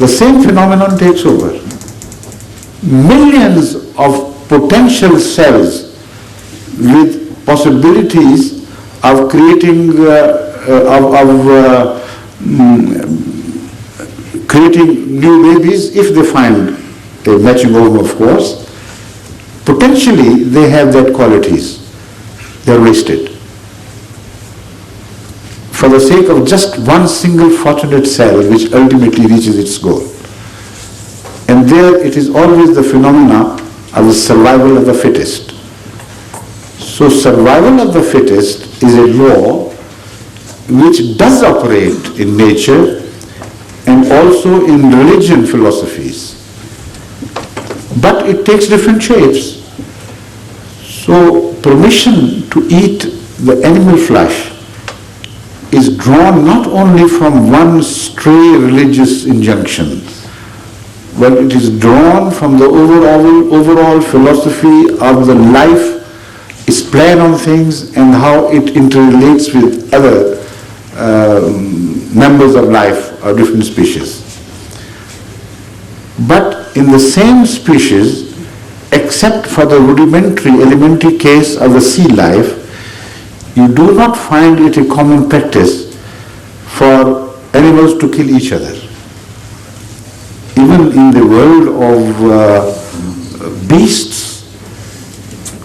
the same phenomenon takes over. Millions of potential cells with possibilities of creating creating new babies, if they find a matching ovum, of course. Potentially they have that qualities. They are wasted for the sake of just one single fortunate cell which ultimately reaches its goal. And there it is always the phenomena of the survival of the fittest. So survival of the fittest is a law which does operate in nature and also in religion philosophies. But it takes different shapes. So permission to eat the animal flesh is drawn not only from one stray religious injunction, but it is drawn from the overall philosophy of the life, its plan on things, and how it interrelates with other members of life or different species. But in the same species, except for the rudimentary, elementary case of the sea life, you do not find it a common practice for animals to kill each other. Even in the world of beasts,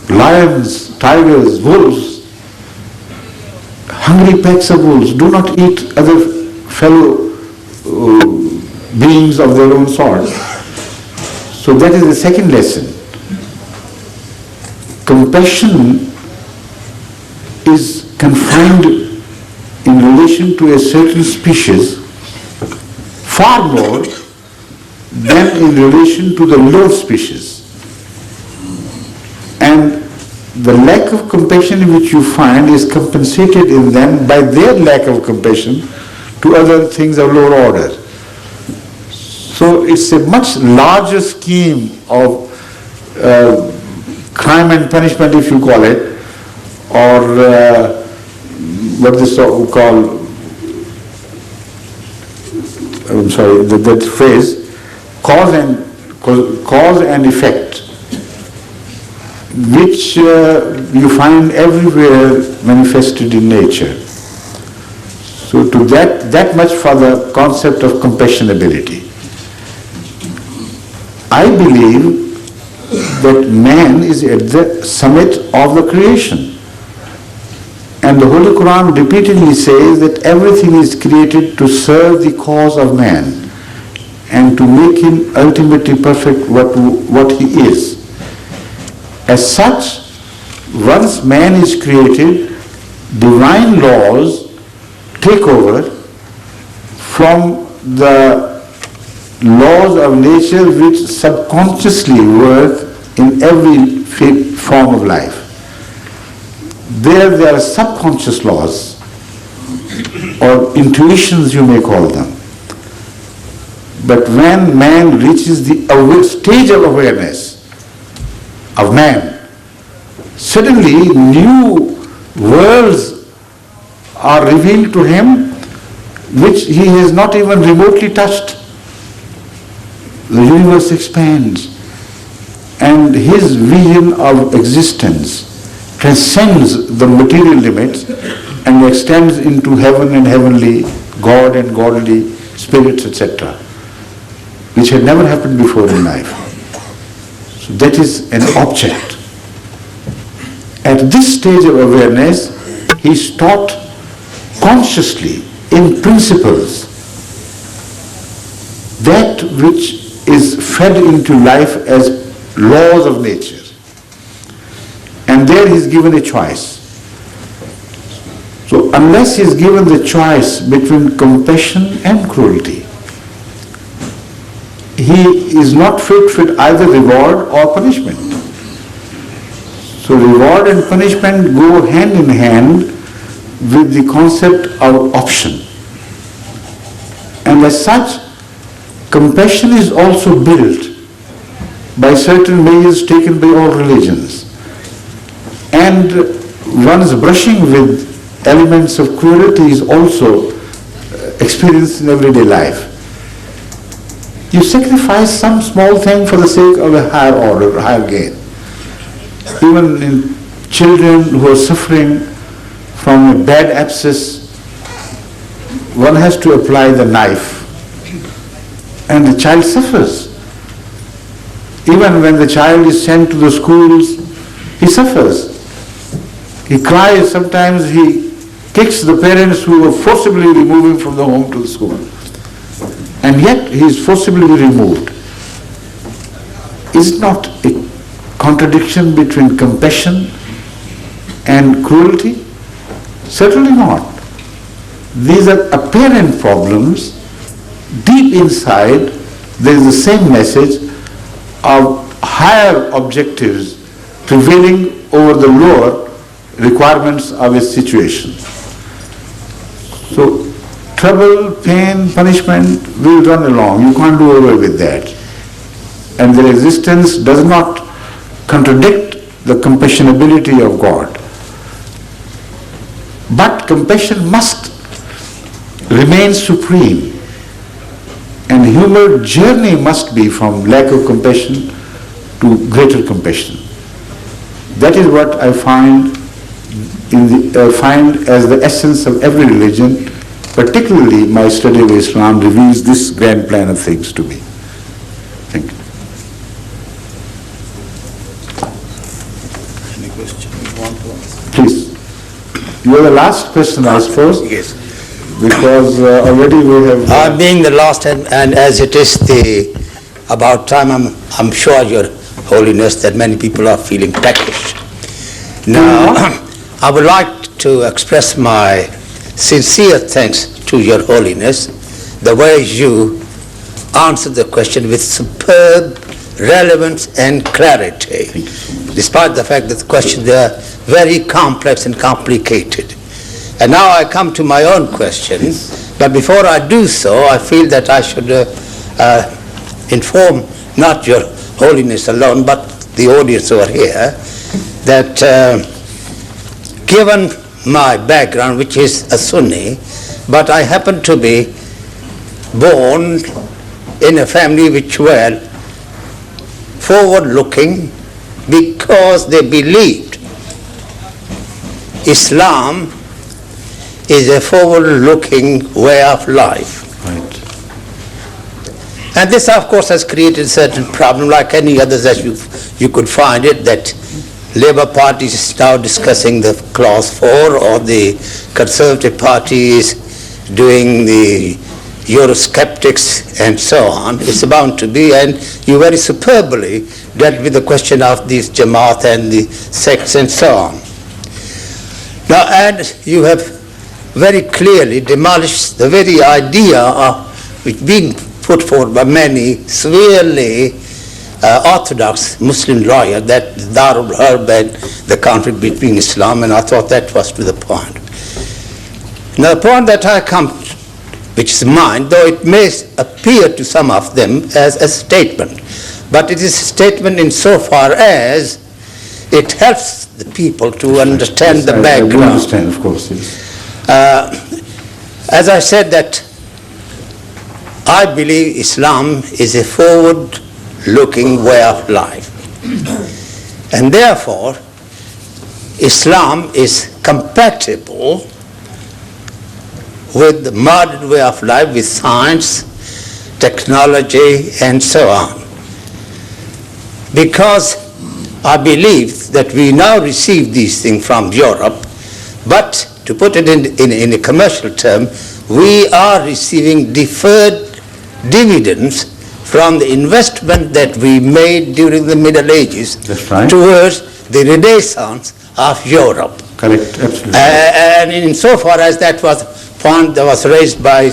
lions, tigers, wolves, hungry packs of wolves do not eat other fellow beings of their own sort. So that is the second lesson. Compassion is confined in relation to a certain species far more than in relation to the lower species. And the lack of compassion which you find is compensated in them by their lack of compassion to other things of lower order. So it's a much larger scheme of crime and punishment, if you call it, or what is called, I'm sorry, that phrase, cause and effect, which you find everywhere manifested in nature. So to that much for the concept of compassionability. I believe that man is at the summit of the creation. And the Holy Quran repeatedly says that everything is created to serve the cause of man and to make him ultimately perfect what he is. As such, once man is created, divine laws take over from the laws of nature which subconsciously work in every form of life. There are subconscious laws, or intuitions you may call them. But when man reaches the stage of awareness of man, suddenly new worlds are revealed to him which he has not even remotely touched. The universe expands, and his vision of existence transcends the material limits and extends into heaven and heavenly, God and godly spirits, etc., which had never happened before in life. So that is an object. At this stage of awareness, he is taught consciously, in principles, that which is fed into life as laws of nature. And there he is given a choice. So unless he is given the choice between compassion and cruelty, he is not fit with either reward or punishment. So reward and punishment go hand in hand with the concept of option. And as such, compassion is also built by certain measures taken by all religions. And one's brushing with elements of cruelty is also experienced in everyday life. You sacrifice some small thing for the sake of a higher order, higher gain. Even in children who are suffering from a bad abscess, one has to apply the knife and the child suffers. Even when the child is sent to the schools, he suffers. He cries, sometimes he kicks the parents who are forcibly removing from the home to the school. And yet he is forcibly removed. Is it not a contradiction between compassion and cruelty? Certainly not. These are apparent problems. Deep inside, there is the same message of higher objectives prevailing over the lower requirements of a situation. So, trouble, pain, punishment will run along. You can't do away with that. And their existence does not contradict the compassionability of God. But compassion must remain supreme. And human journey must be from lack of compassion to greater compassion. That is what I find as the essence of every religion. Particularly my study of Islam reveals this grand plan of things to me. Thank you. Any question you want to ask? Please. You are the last question, I suppose. Yes. Because already we have... being the last and as it is about time, I'm sure, Your Holiness, that many people are feeling peckish. Now, I would like to express my sincere thanks to Your Holiness, the way you answered the question with superb relevance and clarity, despite the fact that the questions are very complex and complicated. And now I come to my own question, but before I do so, I feel that I should inform not Your Holiness alone, but the audience over here, that given my background, which is a Sunni, but I happen to be born in a family which were forward-looking because they believed Islam is a forward-looking way of life. Right. And this, of course, has created certain problem, like any others that you could find it, that Labour Party is now discussing the Clause 4, or the Conservative Party is doing the Eurosceptics and so on. It's bound to be, and you very superbly dealt with the question of these Jamaat and the sects and so on. Now, and you have very clearly demolished the very idea of which being put forward by many severely orthodox Muslim lawyers, that Darul Harb and the conflict between Islam, and I thought that was to the point. Now the point that I come to, which is mine, though it may appear to some of them as a statement, but it is a statement insofar as it helps the people to understand the background. I understand, of course, yes. As I said, that I believe Islam is a forward-looking way of life. And therefore, Islam is compatible with the modern way of life, with science, technology, and so on. Because I believe that we now receive these things from Europe, but to put it in a commercial term, we are receiving deferred dividends from the investment that we made during the Middle Ages. That's right. Towards the renaissance of Europe. Correct, absolutely. And insofar as that was point that was raised by